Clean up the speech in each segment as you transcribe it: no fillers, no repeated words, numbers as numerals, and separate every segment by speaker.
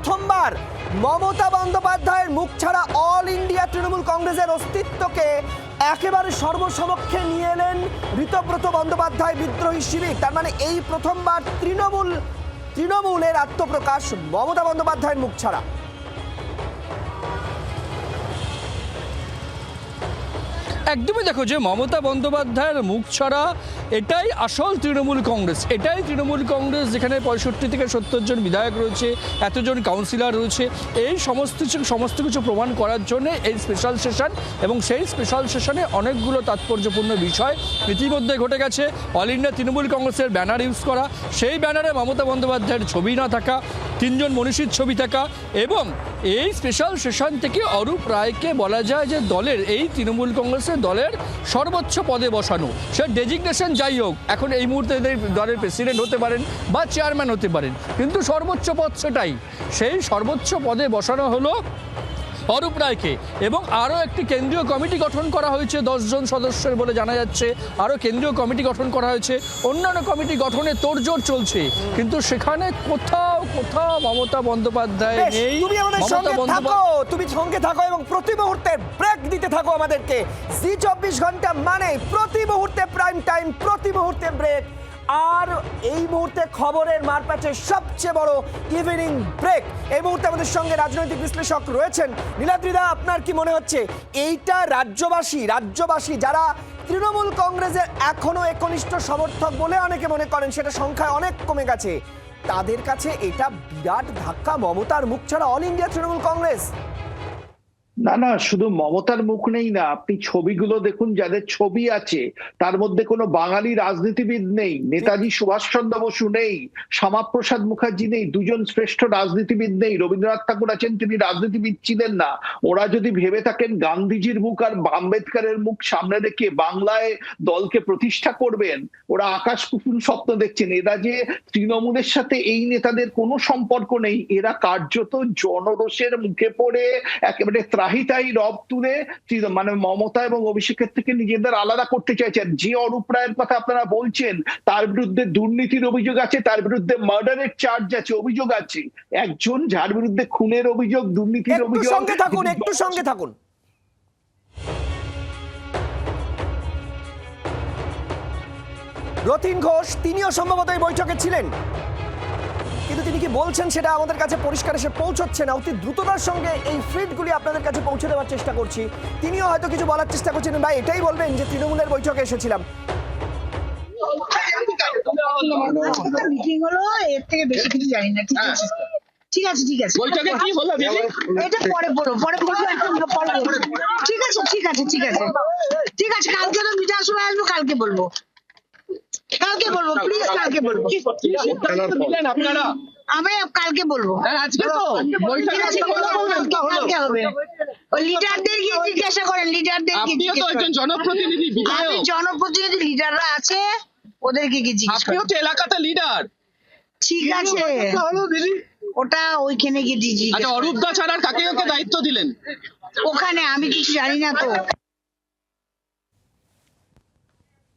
Speaker 1: প্রথমবার মমতা বন্দ্যোপাধ্যায়ের মুখ ছাড়া অল ইন্ডিয়া তৃণমূল কংগ্রেসের অস্তিত্বকে একেবারে সর্বসমক্ষে নিয়ে এলেন ঋতব্রত বন্দ্যোপাধ্যায় বিদ্রোহী শিবির। তার মানে এই প্রথমবার তৃণমূলের আত্মপ্রকাশ মমতা বন্দ্যোপাধ্যায়ের মুখ ছাড়া।
Speaker 2: একদমই দেখো যে মমতা বন্দ্যোপাধ্যায়ের মুখ ছাড়া এটাই আসল তৃণমূল কংগ্রেস, এটাই তৃণমূল কংগ্রেস যেখানে 65 থেকে 70 জন বিধায়ক রয়েছে, এতজন কাউন্সিলর রয়েছে। এই সমস্ত কিছু প্রমাণ করার জন্য এই স্পেশাল সেশন, এবং সেই স্পেশাল সেশনে অনেকগুলো তাৎপর্যপূর্ণ বিষয় ইতিমধ্যে ঘটে গেছে। অল ইন্ডিয়া তৃণমূল কংগ্রেসের ব্যানার ইউজ করা, সেই ব্যানারে মমতা বন্দ্যোপাধ্যায়ের ছবি না থাকা, 3 জন মনীষীর ছবি থাকা, এবং এই স্পেশাল সেশন থেকে অরূপ রায়কে বলা যায় যে দলের এই তৃণমূল কংগ্রেসের দলের সর্বোচ্চ পদে বসানো। সে ডেজিগনেশন যাই হোক, এখন এই মুহূর্তে দলের প্রেসিডেন্ট হতে পারেন বা চেয়ারম্যান হতে পারেন, কিন্তু সর্বোচ্চ পদ সেটাই। সেই সর্বোচ্চ পদে বসানো হলো অরূপ রায়কে। এবং আরও একটি কেন্দ্রীয় কমিটি গঠন করা হয়েছে 10 জন সদস্যের বলে জানা যাচ্ছে। আরও কেন্দ্রীয় কমিটি গঠন করা হয়েছে, অন্যান্য কমিটি গঠনে তোড়জোড় চলছে, কিন্তু সেখানে কোথাও মমতা বন্দ্যোপাধ্যায় নেই।
Speaker 1: তুমি সঙ্গে থাকো এবং প্রতি মুহূর্তে ব্রেক দিতে থাকো আমাদেরকে। জি 24 ঘন্টা মানে প্রতি মুহূর্তে প্রাইম টাইম, প্রতি মুহূর্তে ব্রেক। আর এই মুহূর্তে খবরের মারপ্যাচের সবচেয়ে বড় ইভিনিং ব্রেক। এই মুহূর্তে আমাদের সঙ্গে রাজনৈতিক বিশ্লেষক রয়েছেন। নীলাদ্রিদা, আপনার কি মনে হচ্ছে এইটা রাজ্যবাসী যারা তৃণমূল কংগ্রেসের এখনো একনিষ্ঠ সমর্থক বলে অনেকে মনে করেন, সেটা সংখ্যায় অনেক কমে গেছে, তাদের কাছে এটা বিরাট ধাক্কা, মমতার মুখ ছাড়া অল ইন্ডিয়া তৃণমূল কংগ্রেস?
Speaker 3: না, শুধু মমতার মুখ নেই না, আপনি ছবিগুলো দেখুন, যাদের ছবি আছে তার মধ্যে কোনো বাঙালি রাজনীতিবিদ নেই। নেতাজি সুভাষচন্দ্র বসু নেই, শ্যামাপ্রসাদ মুখার্জি নেই, 2 জন শ্রেষ্ঠ রাজনীতিবিদ নেই। রবীন্দ্রনাথ ঠাকুর আছেন, তিনি রাজনীতিবিদ ছিলেন না। ওরা যদি ভেবে থাকেন গান্ধীজির মুখ আর আম্বেদকরের মুখ সামনে রেখে বাংলায় দলকে প্রতিষ্ঠা করবেন, ওরা আকাশ কুসুম স্বপ্ন দেখছেন। এরা যে তৃণমূলের সাথে এই নেতাদের কোনো সম্পর্ক নেই, এরা কার্যত জনরোষের মুখে পড়ে একেবারে ত্রাহিতাই রব তুলে মানে মমতা এবং অভিষেকের থেকে নিজেদের আলাদা করতে চাইছেন। যে অরূপ রায়ের কথা আপনারা বলছেন, তার বিরুদ্ধে দুর্নীতির অভিযোগ আছে, তার বিরুদ্ধে মার্ডারের চার্জ আছে, অভিযোগ আছে। একজন যার বিরুদ্ধে খুনের অভিযোগ, দুর্নীতির অভিযোগ।
Speaker 1: একটু সঙ্গে থাকুন। রতিন ঘোষ, তিনিও সম্ভবত এই বৈঠকে ছিলেন, কিন্তু তিনি কি বলছেন সেটা আমাদের কাছে পরিষ্কার এসে পৌঁছচ্ছে না। অতি দ্রুততার সঙ্গে এই ফিডগুলি আপনাদের কাছে পৌঁছে দেওয়ার চেষ্টা করছি। তিনিও হয়তো কিছু বলার চেষ্টা করছেন। ভাই, এটাই বলবেন যে তৃণমূলের বৈঠকে এসেছিলাম?
Speaker 4: মিটিং হলো, এর থেকে বেশি কিছু জানি না। ঠিক আছে
Speaker 2: বৈঠকে কি হলো দিদি?
Speaker 4: এটা পরে বলো, পরে ঠিক আছে কালকে তো মিটার সময় আসবো, কালকে বলবো, প্লিজ কালকে বলবো।
Speaker 2: আপনারা
Speaker 4: আমি কালকে বলবো,
Speaker 2: আজকে তো
Speaker 4: কালকে হবে। ওই লিডারদের গিয়ে জিজ্ঞাসা করেন,
Speaker 2: আপনিও তো একজন জনপ্রতিনিধি,
Speaker 4: আমি জনপ্রতিনিধি, লিডাররা আছে, ওদেরকে গিয়ে জিজ্ঞাসা করেন।
Speaker 2: আপনিও তো এলাকাতে লিডার।
Speaker 4: ঠিক আছে, ওটা ওইখানে গিয়ে জিজ্ঞাসা।
Speaker 2: আচ্ছা, অরূপ দা ছাড়া কাকে দায়িত্ব দিলেন
Speaker 4: ওখানে? আমি কিছু জানি না তো।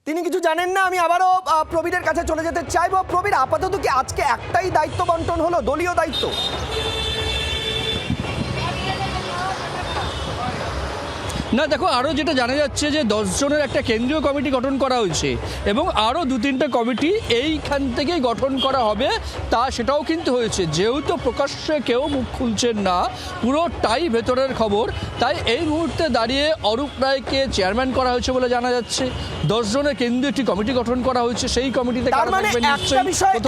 Speaker 1: তিনি কিছু জানেন না। আমি আবারও প্রবীরের কাছে চলে যেতে চাইবো। প্রবীর, আপাতত কি আজকে একটাই দায়িত্ব বন্টন হলো, দলীয় দায়িত্ব?
Speaker 2: না, দেখো, আরও যেটা জানা যাচ্ছে যে 10 জনের একটা কেন্দ্রীয় কমিটি গঠন করা হয়েছে, এবং আরও 2-3টা কমিটি এইখান থেকেই গঠন করা হবে, সেটাও কিন্তু হয়েছে। যেহেতু প্রকাশ্যে কেউ মুখ খুলছেন না, পুরোটাই ভেতরের খবর, তাই এই মুহূর্তে দাঁড়িয়ে অরূপ রায়কে চেয়ারম্যান করা হয়েছে বলে জানা যাচ্ছে। 10 জনের কেন্দ্রীয় একটি কমিটি গঠন করা হয়েছে, সেই কমিটিতে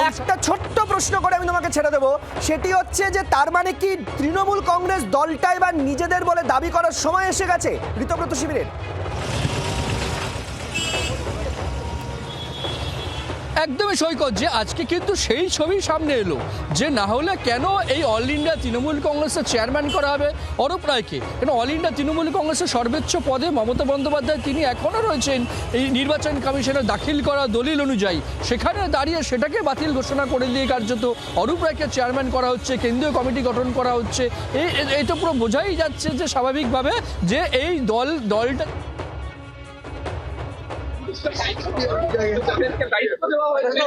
Speaker 1: একটা ছোট্ট প্রশ্ন করে আমি তোমাকে ছেড়ে দেবো। সেটি হচ্ছে যে তার মানে কি তৃণমূল কংগ্রেস দলটা এবার নিজেদের বলে দাবি করার সময় এসে গেছে ঋতব্রত শিবিরের?
Speaker 2: একদমই সৈকত, যে আজকে কিন্তু সেই ছবি সামনে এলো যে না হলে কেন এই অল ইন্ডিয়া তৃণমূল কংগ্রেসের চেয়ারম্যান করা হবে অরূপ রায়কে। কেন অল ইন্ডিয়া তৃণমূল কংগ্রেসের সর্বোচ্চ পদে মমতা বন্দ্যোপাধ্যায় তিনি এখনও রয়েছেন এই নির্বাচন কমিশনে দাখিল করা দলিল অনুযায়ী। সেখানে দাঁড়িয়ে সেটাকে বাতিল ঘোষণা করে দিয়ে কার্যত অরূপ রায়কে চেয়ারম্যান করা হচ্ছে, কেন্দ্রীয় কমিটি গঠন করা হচ্ছে। এই তো পুরো বোঝাই যাচ্ছে যে স্বাভাবিকভাবে যে এই দলটা দায়িত্ব দেওয়া হয়েছে।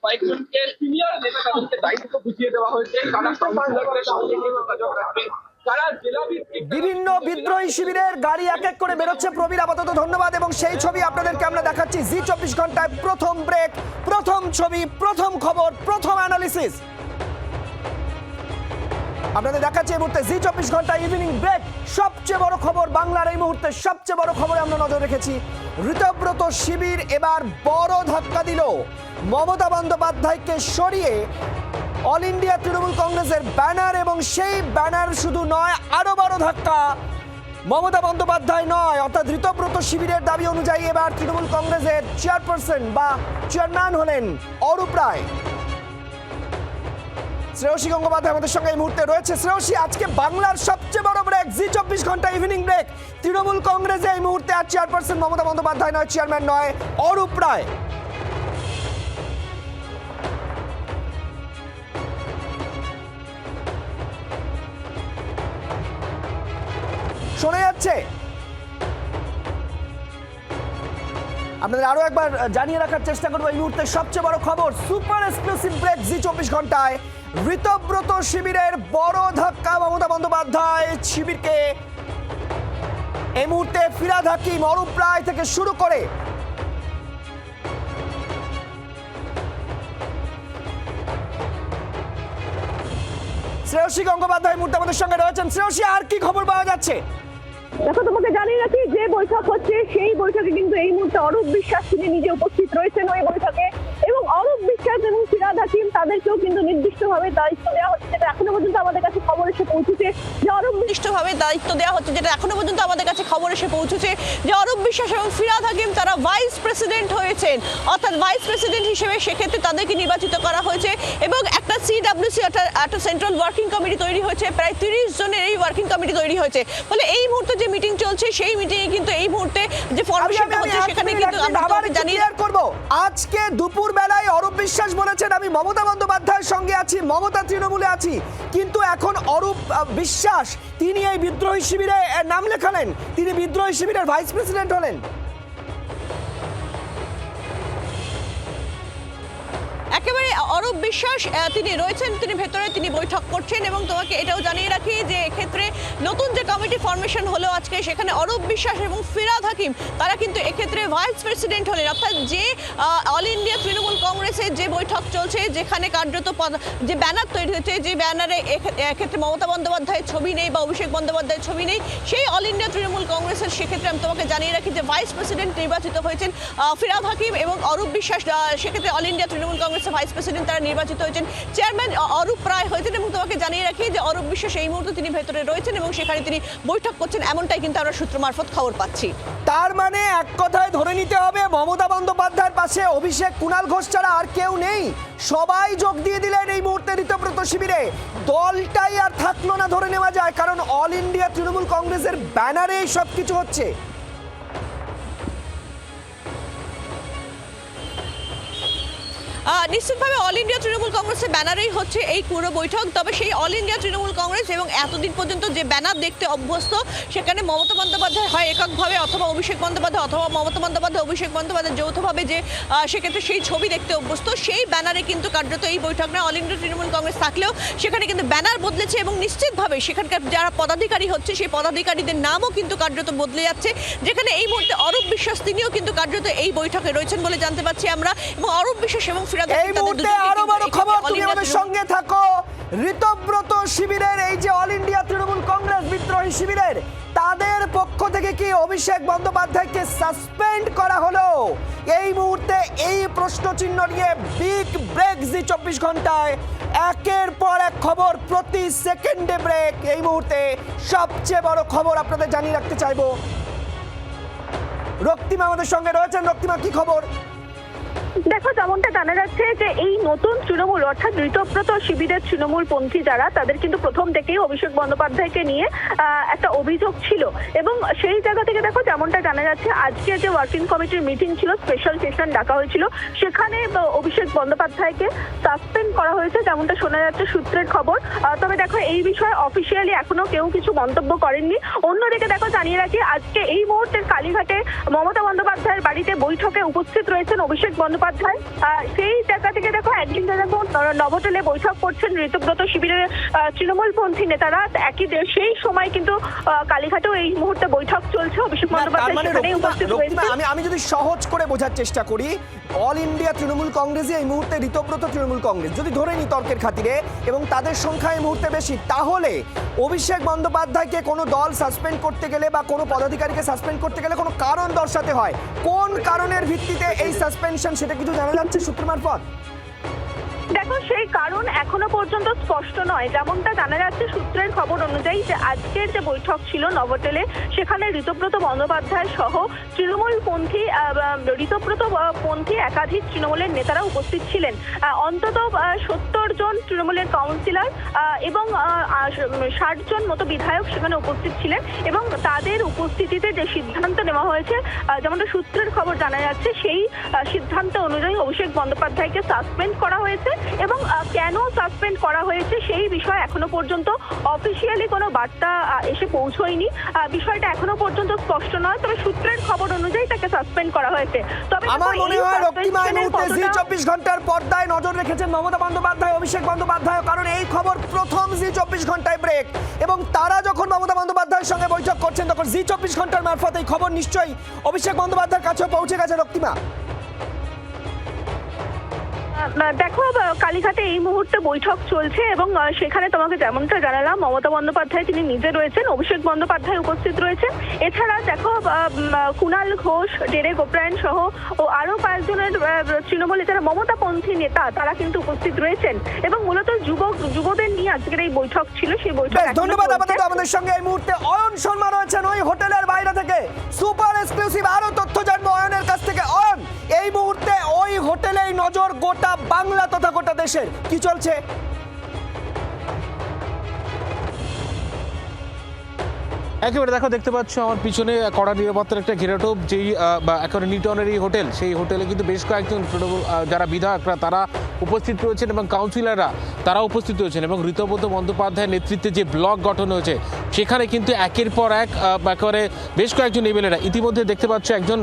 Speaker 5: কয়েকজনকে সিনিয়র নেতা তাদেরকে দায়িত্ব বুঝিয়ে দেওয়া হয়েছে, তারা কাউন্সিলরদের সঙ্গে যোগাযোগ রাখবে, তারা জেলা ভিত্তিক
Speaker 1: বিভিন্ন বিদ্রোহী শিবিরের গাড়ি এক এক করে বেরোচ্ছে। প্রবীর আপাতত ধন্যবাদ, এবং সেই ছবি আপনাদেরকে আমরা দেখাচ্ছি জি 24 ঘন্টায়। প্রথম ব্রেক, প্রথম ছবি, প্রথম খবর, প্রথম অ্যানালিসিস আপনাদের দেখাচ্ছি এই মুহূর্তে জি 24 ঘন্টা ইভিনিং ব্রেক। সবচেয়ে বড় খবর, বাংলার এই মুহূর্তে সবচেয়ে বড় খবরে আমরা নজর রেখেছি। ঋতব্রত শিবির এবার বড় ধাক্কা দিল মমতা বন্দ্যোপাধ্যায়কে সরিয়ে অল ইন্ডিয়া তৃণমূল কংগ্রেসের ব্যানার, এবং সেই ব্যানার শুধু নয়, আরো বড় ধাক্কা মমতা বন্দ্যোপাধ্যায় নয়, অর্থাৎ ঋতব্রত শিবিরের দাবি অনুযায়ী এবার তৃণমূল কংগ্রেসের চেয়ারপারসন বা চেয়ারম্যান হলেন অরূপ রায়। শ্রেয়সী গঙ্গোপাধ্যায় আমাদের সঙ্গে এই মুহূর্তে রয়েছে। শ্রেয়সী, আজকে বাংলার সবচেয়ে বড় ব্রেক, জি 24 ঘন্টা ইভিনিং ব্রেক। তৃণমূল কংগ্রেসে এই মুহূর্তে আর চেয়ারপারসন মমতা বন্দ্যোপাধ্যায় নয়, চেয়ারম্যান নয়, অরূপ রায়। শোনা যাচ্ছে? আপনাদের আরো একবার জানিয়ে রাখার চেষ্টা করবো এই মুহূর্তে সবচেয়ে বড় খবর, সুপার এক্সক্লুসিভ ব্রেক জি 24 ঘন্টায়। ঋতব্রত শিবিরের বড় ধাক্কা মমতা বন্দ্যোপাধ্যায় শিবিরকে। এই মুহূর্তে ফিরহাদ হাকিম, অরূপ রায় থেকে শুরু করে শ্রেয়সী গঙ্গোপাধ্যায় মুহূর্তে আমাদের সঙ্গে রয়েছেন। শ্রেয়সী, আর কি খবর পাওয়া যাচ্ছে?
Speaker 6: দেখো, তোমাকে জানিয়ে রাখি যে বৈঠক হচ্ছে সেই বৈঠকে কিন্তু এই মুহূর্তে অরূপ বিশ্বাস তিনি নিজে উপস্থিত রয়েছেন ওই বৈঠকে, এবং অরূপ বিশ্বাস এবং ফিরহাদ হাকিম তাদেরকেও কিন্তু নির্দিষ্টভাবে দায়িত্ব দেওয়া হচ্ছে, যেটা এখনো পর্যন্ত আমাদের কাছে খবর এসে পৌঁছেছে যে অরূপ নির্দিষ্টভাবে দায়িত্ব দেওয়া হচ্ছে, যেটা এখনো পর্যন্ত আমাদের কাছে খবর এসে পৌঁছেছে যে অরূপ বিশ্বাস এবং ফিরহাদ হাকিম তারা ভাইস প্রেসিডেন্ট হয়েছেন, অর্থাৎ ভাইস প্রেসিডেন্ট হিসেবে সেক্ষেত্রে তাদেরকে নির্বাচিত করা হয়েছে, এবং একটা CWC একটা সেন্ট্রাল ওয়ার্কিং কমিটি তৈরি হয়েছে, প্রায় 30 জনের এই ওয়ার্কিং কমিটি তৈরি হয়েছে। ফলে এই মুহূর্তে যে মিটিং চলছে সেই মিটিংয়ে কিন্তু এই মুহূর্তে যে ফরমেশনটা হচ্ছে সেখানে কিন্তু আমরা জানিয়ে
Speaker 1: করব। আজকে দুপুর বেলায় অরূপ বিশ্বাস বলেছেন আমি মমতা বন্দ্যোপাধ্যায়ের সঙ্গে আছি, মমতা তৃণমূলে আছি, কিন্তু এখন অরূপ বিশ্বাস তিনি এই বিদ্রোহী শিবিরে নাম লেখালেন, তিনি বিদ্রোহী শিবিরের ভাইস প্রেসিডেন্ট হলেন।
Speaker 6: একেবারে অরূপ বিশ্বাস তিনি রয়েছেন, তিনি ভেতরে তিনি বৈঠক করছেন, এবং তোমাকে এটাও জানিয়ে রাখি যে এক্ষেত্রে নতুন যে কমিটি ফরমেশন হলো আজকে, সেখানে অরূপ বিশ্বাস এবং ফিরহাদ হাকিম তারা কিন্তু এক্ষেত্রে ভাইস প্রেসিডেন্ট হলেন, অর্থাৎ যে অল ইন্ডিয়া তৃণমূল কংগ্রেসের যে বৈঠক চলছে, যেখানে কার্যত যে ব্যানার তৈরি হয়েছে, যে ব্যানারে এক্ষেত্রে মমতা বন্দ্যোপাধ্যায়ের ছবি নেই বা অভিষেক বন্দ্যোপাধ্যায়ের ছবি নেই, সেই অল ইন্ডিয়া তৃণমূল কংগ্রেসের সেক্ষেত্রে আমি তোমাকে জানিয়ে রাখি যে ভাইস প্রেসিডেন্ট নির্বাচিত হয়েছেন ফিরহাদ হাকিম, এবং অরূপ বিশ্বাস সেক্ষেত্রে অল ইন্ডিয়া তৃণমূল কংগ্রেসের ভাইস প্রেসিডেন্ট তারা নির্বাচিত হয়েছেন, চেয়ারম্যান অরূপ রায় হয়েছেন, এবং তোমাকে জানিয়ে রাখি যে অরূপ বিশ্বাস এই মুহূর্তে তিনি ভেতরে রয়েছেন এবং সেখানে তিনি বৈঠক করছেন, এমনটাই কিন্তু আমরা সূত্র মারফত খবর পাচ্ছি।
Speaker 1: তার মানে এক কথায় ধরে নিতে হবে মমতা বন্দ্যোপাধ্যায়ের পাশে অভিষেক কুণাল ঘোষ ছাড়া আর কেউ নেই, সবাই যোগ দিয়ে দিলেন এই মুহূর্তে ঋতব্রত শিবিরে। দলটাই আর থাকলো না ধরে নেওয়া যায়, কারণ অল ইন্ডিয়া তৃণমূল কংগ্রেসের ব্যানারে সবকিছু হচ্ছে।
Speaker 6: নিশ্চিতভাবে অল ইন্ডিয়া তৃণমূল কংগ্রেসের ব্যানারেই হচ্ছে এই পুরো বৈঠক, তবে সেই অল ইন্ডিয়া তৃণমূল কংগ্রেস এবং এতদিন পর্যন্ত যে ব্যানার দেখতে অভ্যস্ত, সেখানে মমতা বন্দ্যোপাধ্যায় হয় এককভাবে, অথবা অভিষেক বন্দ্যোপাধ্যায়, অথবা মমতা বন্দ্যোপাধ্যায় অভিষেক বন্দ্যোপাধ্যায় যৌথভাবে যে সেক্ষেত্রে সেই ছবি দেখতে অভ্যস্ত, সেই ব্যানারে কিন্তু কার্যত এই বৈঠক না। অল ইন্ডিয়া তৃণমূল কংগ্রেস থাকলেও সেখানে কিন্তু ব্যানার বদলেছে, এবং নিশ্চিতভাবে সেখানকার যারা পদাধিকারী হচ্ছে সেই পদাধিকারীদের নামও কিন্তু কার্যত বদলে যাচ্ছে, যেখানে এই মুহূর্তে অরূপ বিশ্বাস তিনিও কিন্তু কার্যত এই বৈঠকে রয়েছেন বলে জানতে পারছি আমরা, এবং অরূপ বিশ্বাস এবং
Speaker 1: এই মুহূর্তে আরো বড় খবর, তুমি আমাদের সঙ্গে থাকো। ঋতব্রত শিবিরের এই যে অল ইন্ডিয়া তৃণমূল কংগ্রেস বিদ্রোহী শিবিরের, তাদের পক্ষ থেকে কি অভিষেক বন্দ্যোপাধ্যায়কে সাসপেন্ড করা হলো? এই মুহূর্তে এই প্রশ্ন চিহ্ন নিয়ে বিগ ব্রেক জি 24 ঘন্টায়, একের পর এক খবর, প্রতি সেকেন্ডে ব্রেক। এই মুহূর্তে সবচেয়ে বড় খবর আপনাদের জানিয়ে রাখতে চাইবো। রক্তিমা আমাদের সঙ্গে রয়েছেন। রক্তিমা, কি খবর?
Speaker 6: দেখো, যেমনটা জানা যাচ্ছে যে এই নতুন তৃণমূল অর্থাৎ ঋতব্রত শিবিরের তৃণমূল পন্থী যারা, তাদের কিন্তু প্রথম থেকেই অভিষেক বন্দ্যোপাধ্যায়কে নিয়ে একটা অভিযোগ ছিল, এবং সেই জায়গা থেকে দেখো যেমনটা জানা যাচ্ছে আজকে যে ওয়ার্কিং কমিটির মিটিং ছিল, স্পেশাল সেশন ডাকা হয়েছিল, সেখানে অভিষেক বন্দ্যোপাধ্যায়কে সাসপেন্ড করা হয়েছে, যেমনটা শোনা যাচ্ছে সূত্রের খবর। তবে দেখো এই বিষয়ে অফিসিয়ালি এখনো কেউ কিছু মন্তব্য করেননি। অন্যদিকে দেখো জানিয়ে রাখি আজকে এই মুহূর্তের কালীঘাটে মমতা বন্দ্যোপাধ্যায়ের বাড়িতে বৈঠকে উপস্থিত রয়েছেন অভিষেক বন্দ্যোপাধ্যায়
Speaker 7: বন্দ্যোপাধ্যায় সেই জায়গা থেকে দেখো একদিন দেখো নভোটেলে বৈঠক করছেন ঋতব্রত শিবিরের তৃণমূলপন্থী নেতারা, সেই সময় কিন্তু কালীঘাটেও এই মুহূর্তে বৈঠক চলছে। অভিষেক
Speaker 1: তার
Speaker 7: বন্দ্যোপাধ্যায়
Speaker 1: মানে
Speaker 7: সেখানেই উপস্থিত
Speaker 1: রক্তিমা,
Speaker 7: হয়েছে।
Speaker 1: আমি যদি সহজ করে বোঝার চেষ্টা করি, অল ইন্ডিয়া তৃণমূল কংগ্রেসই এই মুহূর্তে ঋতব্রত তৃণমূল কংগ্রেস যদি ধরে নি তর্কের খাতিরে, এবং তাদের সংখ্যা এই মুহূর্তে বেশি, তাহলে অভিষেক বন্দ্যোপাধ্যায়কে কোনো দল সাসপেন্ড করতে গেলে বা কোনো পদাধিকারীকে সাসপেন্ড করতে গেলে কোনো কারণ দর্শাতে হয়। কোন কারণের ভিত্তিতে এই সাসপেনশন, সেটা কিছু জানা যাচ্ছে সূত্র মারফত?
Speaker 7: দেখো সেই কারণ এখনো পর্যন্ত স্পষ্ট নয়। যেমনটা জানা যাচ্ছে সূত্রের খবর অনুযায়ী যে আজকের যে বৈঠক ছিল নভোটেলে, সেখানে ঋতব্রত বন্দ্যোপাধ্যায় সহ ঋতব্রতপন্থী একাধিক তৃণমূলের নেতারা উপস্থিত ছিলেন। অন্তত 70 জন তৃণমূলের কাউন্সিলর এবং 60 জন মতো বিধায়ক সেখানে উপস্থিত ছিলেন, এবং তাদের উপস্থিতিতে যে সিদ্ধান্ত নেওয়া হয়েছে, যেমনটা সূত্রের খবর জানা যাচ্ছে, সেই সিদ্ধান্ত অনুযায়ী অভিষেক বন্দ্যোপাধ্যায়কে সাসপেন্ড করা হয়েছে। এবং কেন সাসপেন্ড করা হয়েছে সেই বিষয়ে এখনো পর্যন্ত অফিসিয়ালি কোনো বার্তা এসে পৌঁছয়নি। বিষয়টা এখনো পর্যন্ত স্পষ্ট নয়, তবে সূত্রের খবর অনুযায়ী তাকে সাসপেন্ড করা হয়েছে। তবে
Speaker 1: আমার মনে হয় রক্তিমা এই মুহূর্তে জি 24 ঘন্টার পর্দায় নজর রেখেছেন মমতা বন্দ্যোপাধ্যায়, অভিষেক বন্দ্যোপাধ্যায়, কারণ এই খবর প্রথম জি 24 ঘন্টায় ব্রেক, এবং তারা যখন মমতা বন্দ্যোপাধ্যায়ের সঙ্গে বৈঠক করছেন তখন জি 24 ঘন্টার মারফত এই খবর নিশ্চয়ই অভিষেক বন্দ্যোপাধ্যায়ের কাছে পৌঁছে গেছে। রক্তিমা,
Speaker 7: দেখো কালীঘাটে এই মুহূর্তে বৈঠক চলছে, এবং সেখানে তোমাকে যেমনটা জানালাম, মমতা বন্দ্যোপাধ্যায় তিনি নিজে রয়েছেন, অভিষেক বন্দ্যোপাধ্যায় উপস্থিত রয়েছেন। এছাড়া দেখো কুণাল ঘোষ, ডেরেক ওব্রায়েন সহ ও আরো কয়েকজনের তৃণমূলে যারা মমতাপন্থী নেতা, তারা কিন্তু উপস্থিত রয়েছেন, এবং মূলত যুবদের নিয়ে আজকের এই বৈঠক ছিল। সেই বৈঠক
Speaker 1: ধন্যবাদ। আপাতত আমাদের সঙ্গে এই মুহূর্তে অয়ন শর্মা রয়েছেন ওই হোটেলের বাইরে থেকে, সুপার এক্সক্লুসিভ আরো তথ্য জানবো অয়নের কাছ থেকে। অয়ন, এই মুহূর্তে ওই হোটেলেই নজর গোটা বাংলা তথা গোটা দেশের, কি চলছে?
Speaker 8: একেবারে দেখো, দেখতে পাচ্ছ আমার পিছনে কড়া নিরাপত্তার একটা ঘেরাটোপ, যেই একেবারে নিউটনের এই হোটেল, সেই হোটেলে কিন্তু বেশ কয়েকজন যারা বিধায়করা তারা উপস্থিত রয়েছেন, এবং কাউন্সিলররা তারা উপস্থিত রয়েছেন, এবং ঋতব্রত বন্দ্যোপাধ্যায়ের নেতৃত্বে যে ব্লক গঠন হয়েছে সেখানে কিন্তু একের পর এক একেবারে বেশ কয়েকজন এমএলএরা, ইতিমধ্যে দেখতে পাচ্ছ একজন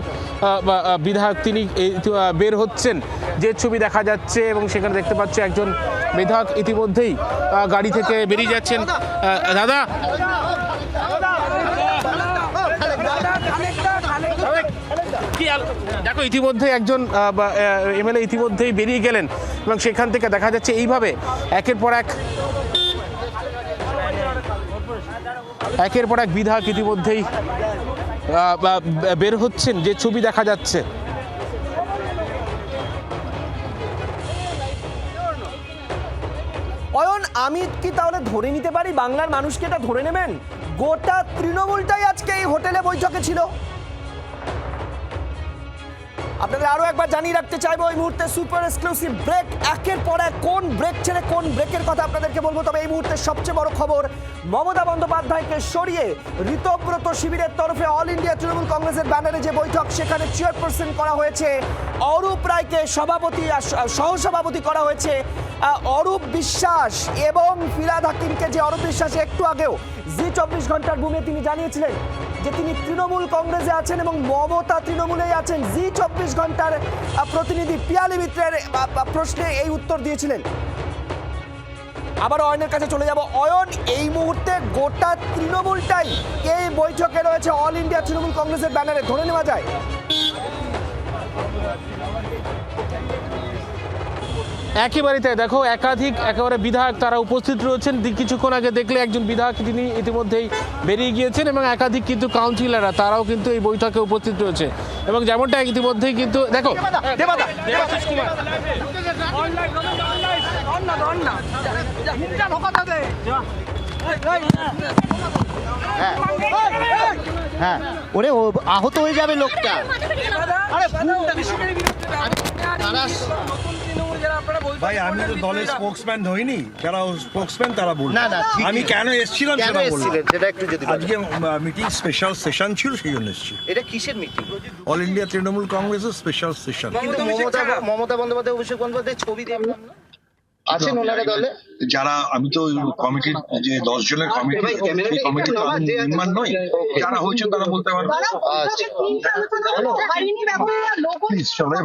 Speaker 8: বিধায়ক তিনি বের হচ্ছেন, যে ছবি দেখা যাচ্ছে, এবং সেখানে দেখতে পাচ্ছ একজন বিধায়ক ইতিমধ্যেই গাড়ি থেকে বেরিয়ে যাচ্ছেন। দাদা, দেখো ইতিমধ্যে একজন এমএলএ ইতিমধ্যেই বেরিয়ে গেলেন, এবং সেখান থেকে দেখা যাচ্ছে এইভাবে একের পর এক বিধায়ক ইতিমধ্যেই বের হচ্ছেন, যে ছবি দেখা যাচ্ছে।
Speaker 1: অয়ন, আমি কি তাহলে ধরে নিতে পারি, বাংলার মানুষকে এটা ধরে নেবেন, গোটা তৃণমূলটাই আজকে এই হোটেলে বৈঠকে ছিল? আপনাদের আরো একবার জানিয়ে রাখতে চাইবো, এই মুহূর্তে সুপার এক্সক্লুসিভ ব্রেক, একের পর এক কোন ব্রেক ছেড়ে কোন ব্রেকের কথা আপনাদেরকে বলবো। তবে এই মুহূর্তে সবচেয়ে বড় খবর, মমতা বন্দ্যোপাধ্যায়কে সরিয়ে ঋতব্রত শিবিরের তরফে অল ইন্ডিয়া তৃণমূল কংগ্রেসের ব্যানারে যে বৈঠক, সেখানে চেয়ারপারসন করা হয়েছে অরূপ রায়কে, সহসভাপতি করা হয়েছে অরূপ বিশ্বাস এবং ফিরহাদ হাকিমকে। যে অরূপ বিশ্বাস একটু আগেও জি 24 ঘন্টার বুমে তিনি জানিয়েছিলেন যে তিনি তৃণমূল কংগ্রেসে আছেন এবং মমতা তৃণমূলেই আছেন। জি 24 ঘন্টার প্রতিনিধি পিয়ালি মিত্রের প্রশ্নে এই উত্তর দিয়েছিলেন। আবার অয়নের কাছে চলে যাব। অয়ন, এই মুহূর্তে গোটা তৃণমূলটাই এই বৈঠকে রয়েছে অল ইন্ডিয়া তৃণমূল কংগ্রেসের ব্যানারে, ধরে নেওয়া যায়?
Speaker 8: একেবারে তাই, দেখো একেবারে বিধায়ক তারা উপস্থিত রয়েছেন। কিছুক্ষণ আগে দেখলে একজন বিধায়ক তিনি ইতিমধ্যেই বেরিয়ে গিয়েছেন, এবং একাধিক কিন্তু কাউন্সিলররা তারাও কিন্তু এই বৈঠকে উপস্থিত রয়েছে, এবং যেমনটা ইতিমধ্যেই কিন্তু দেখো
Speaker 9: হ্যাঁ, ওরে আহত হয়ে যাবে লোকটা।
Speaker 10: ভাই, আমি তো দলের স্পোকসম্যান হইনি, যারা স্পোকসম্যান তারা বলুন।
Speaker 9: না না,
Speaker 10: আমি কেন এসেছিলাম সেটা বলুন।
Speaker 9: সেটা একটু যদি
Speaker 10: আজকে মিটিং স্পেশাল সেশন ছিল, সেই জন্য এসেছি।
Speaker 9: এটা কিসের মিটিং?
Speaker 10: অল ইন্ডিয়া তৃণমূল কংগ্রেসের স্পেশাল সেশন।
Speaker 9: কিন্তু মমতা বন্দ্যোপাধ্যায়, অভিষেক বন্দ্যোপাধ্যায় ছবি দিয়ে আছেন ওনারা দলে?
Speaker 10: যারা আমি তো কমিটির যে 10 জনের কমিটি, এই কমিটি তো আমি মেম্বার নই, যারা হয়েছে তারা বলতে পারবে। প্লিজ সবাই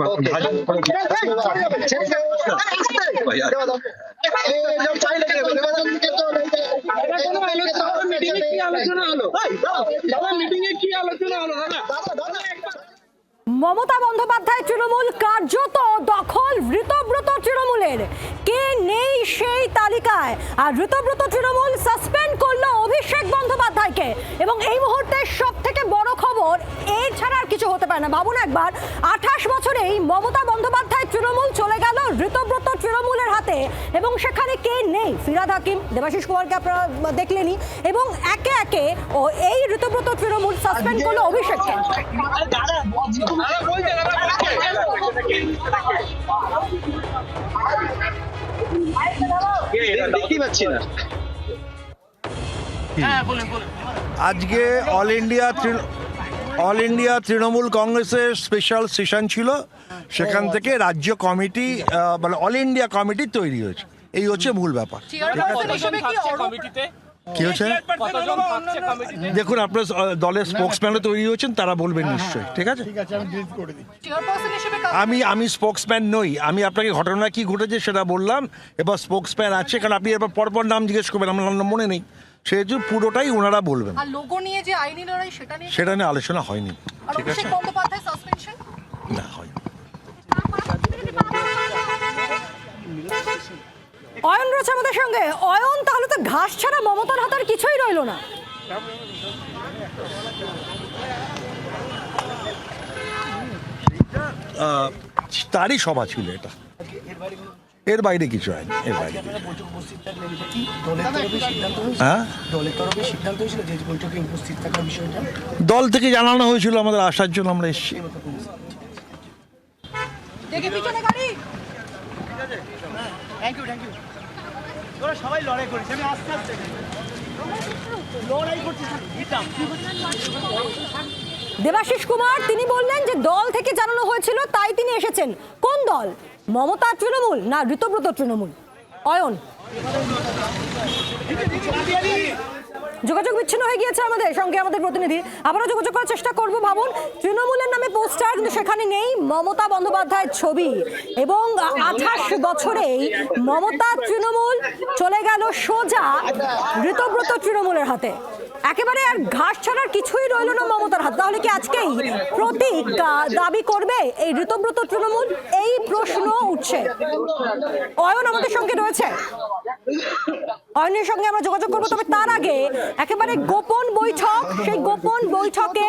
Speaker 11: মমতা বন্দ্যোপাধ্যায় তৃণমূল কার্যত দখল ঋতব্রত তৃণমূলের, কে নেই সেই তালিকায়। আর ঋতব্রত তৃণমূল সাসপেন্ড করলো অভিষেক বন্দ্যোপাধ্যায়কে, এবং এই মুহূর্তে সব থেকে বড় খবর, এর ছাড়া আর কিছু হতে পারে না। ভাবুন একবার, 28 বছরেই মমতা বন্দ্যোপাধ্যায় তৃণমূল চলে গেল ঋতব্রত তৃণমূলের হাতে, এবং সেখানে কে নেই? ফিরহাদ হাকিম, দেবাশিস কুমারকে আপনারা দেখলেনই, এবং একে একে এই ঋতব্রত তৃণমূল সাসপেন্ড করলো অভিষেককে।
Speaker 10: আজকে অল ইন্ডিয়া তৃণমূল কংগ্রেসের স্পেশাল সেশন ছিল, সেখান থেকে রাজ্য কমিটি মানে অল ইন্ডিয়া কমিটি তৈরি হয়েছে। এই হচ্ছে মূল ব্যাপার। কি হচ্ছে দেখুন, আপনার দলের স্পোক্সম্যানও তৈরি হয়েছেন, তারা বলবেন নিশ্চয়ই। ঠিক আছে, আমি স্পোক্সম্যান নই, আমি আপনাকে ঘটনা কি ঘটেছে সেটা বললাম। এবার স্পোক্সম্যান আছে, কারণ আপনি এবার পরপর নাম জিজ্ঞেস করবেন, আমার নাম মনে নেই, সেহেতু পুরোটাই ওনারা বলবেন। সেটা নিয়ে আলোচনা হয়নি। ঠিক আছে, না হয়নি।
Speaker 11: অয়ন রয়েছে আমাদের সঙ্গে। অয়ন, তাহলে তো ঘাস ছাড়া মমতার হাতে আর কিছুই রইল না।
Speaker 10: তারই সভা ছিল এটা, এর বাইরে কিছু হয়নি। এর বাইরে দল থেকে জানানো হয়েছিল আমাদের আসার জন্য, আমরা এসেছি।
Speaker 9: সবাই লড়াই করেছে, আমি আস্তে আস্তে লড়াই করছি।
Speaker 11: দেবাশিস কুমার তিনি বললেন যে দল থেকে জানানো হয়েছিল, তাই তিনি এসেছেন। কোন দল? মমতা তৃণমূল না ঋতব্রত তৃণমূল? অয়ন, যোগাযোগ বিচ্ছিন্ন হয়ে গিয়েছে আমাদের সঙ্গে আমাদের প্রতিনিধি, আবারও যোগাযোগ করার চেষ্টা করব। ভাবুন, তৃণমূলের নামে পোস্টার, কিন্তু সেখানে নেই মমতা বন্দ্যোপাধ্যায়ের ছবি, এবং 28 বছরেই মমতা তৃণমূল চলে গেল সোজা ঋতব্রত তৃণমূলের হাতে। একেবারে আর ঘাস ছাড়ার কিছুই রইল না মমতার হাতে। তাহলে কি আজকেই প্রতীক দাবি করবে এই ঋতব্রত তৃণমূল? এই প্রশ্ন উঠছে। অয়ন আমাদের সঙ্গে রয়েছে, অয়নের সঙ্গে আমরা যোগাযোগ করবো। তবে তার আগে একেবারে গোপন বৈঠক, সেই গোপন বৈঠকে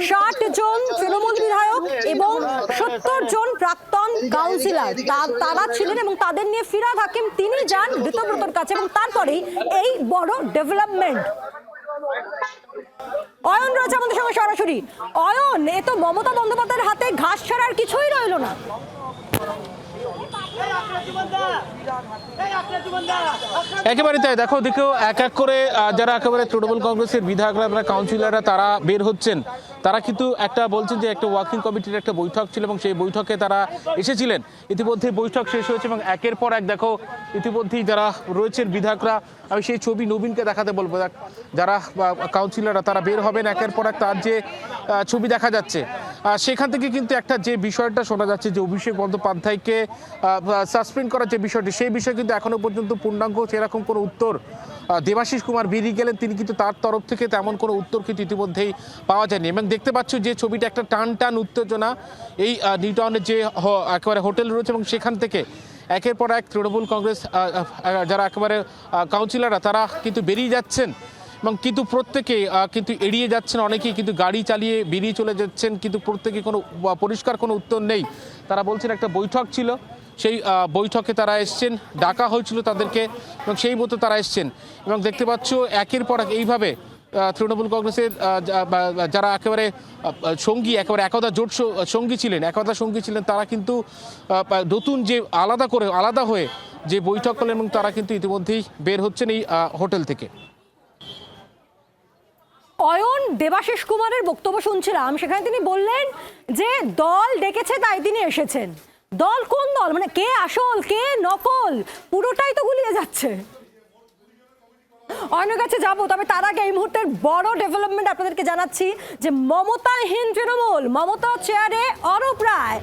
Speaker 11: 60 জন তৃণমূল বিধায়ক এবং 70 জন প্রাক্তন কাউন্সিলর তারা ছিলেন, এবং তাদের নিয়ে ফিরহাদ হাকিম তিনি যান ঋতব্রতর কাছে, এবং তারপরেই এই বড় ডেভেলপমেন্ট। অয়ন রয়েছে আমাদের সঙ্গে সরাসরি। অয়ন, এ তো মমতা বন্দ্যোপাধ্যায়ের হাতে ঘাস ছাড়ার কিছুই রইল না।
Speaker 8: একেবারে তাই। দেখো এক এক করে যারা একেবারে তৃণমূল কংগ্রেসের বিধায়করা, কাউন্সিলররা তারা বের হচ্ছেন। তারা কিন্তু একটা বলছেন যে একটা ওয়ার্কিং কমিটির একটা বৈঠক ছিল, এবং সেই বৈঠকে তারা এসেছিলেন। ইতিমধ্যে বৈঠক শেষ হয়েছে, এবং একের পর এক দেখো ইতিমধ্যেই যারা রয়েছেন বিধায়করা, আমি সেই ছবি নবীনকে দেখাতে বলবো, যারা কাউন্সিলররা তারা বের হবেন একের পর এক। তার যে ছবি দেখা যাচ্ছে সেখান থেকে কিন্তু একটা যে বিষয়টা শোনা যাচ্ছে যে অভিষেক বন্দ্যোপাধ্যায়কে সাসপেন্ড করার যে বিষয়টি, সেই বিষয়ে কিন্তু এখনো পর্যন্ত পূর্ণাঙ্গ সেরকম কোনো উত্তর দেবাশিস কুমার বেরিয়ে গেলেন, তিনি কিন্তু তার তরফ থেকে তেমন কোনো উত্তর কিন্তু ইতিমধ্যেই পাওয়া যায়নি। এবং দেখতে পাচ্ছ যে ছবিটা একটা টান উত্তেজনা এই নিউটাউনের যে একেবারে হোটেল রয়েছে, এবং সেখান থেকে একের পর এক তৃণমূল কংগ্রেস যারা একেবারে কাউন্সিলররা তারা কিন্তু বেরিয়ে যাচ্ছেন, এবং কিন্তু প্রত্যেকে কিন্তু এড়িয়ে যাচ্ছেন। অনেকেই কিন্তু গাড়ি চালিয়ে বেরিয়ে চলে যাচ্ছেন, কিন্তু প্রত্যেকে কোনো পরিষ্কার কোনো উত্তর নেই। তারা বলছেন একটা বৈঠক ছিল, সেই বৈঠকে তারা এসছেন, ডাকা হয়েছিল তাদেরকে, এবং সেই মতো তারা এসছেন। এবং দেখতে পাচ্ছ একের পর এক এইভাবে তৃণমূল কংগ্রেসের যারা একেবারে সঙ্গী, একেবারে একতা জোট সঙ্গী ছিলেন, তারা কিন্তু নতুন যে আলাদা হয়ে যে বৈঠক করলেন, এবং তারা কিন্তু ইতিমধ্যেই বের হচ্ছেন এই হোটেল থেকে।
Speaker 11: অয়ন, দেবাশিস কুমারের বক্তব্য শুনছিলাম, সেখানে তিনি বললেন যে দল ডেকেছে তাই তিনি এসেছেন। দল কোন দল, মানে কে আসল কে নকল পুরোটাই তো গুলিয়ে যাচ্ছে। অনেক কাছে যাবো, তবে তার আগে এই মুহূর্তের বড় ডেভেলপমেন্ট আপনাদেরকে জানাচ্ছি যে মমতাহীন তৃণমূল, মমতা চেয়ারে অরূপ রায়।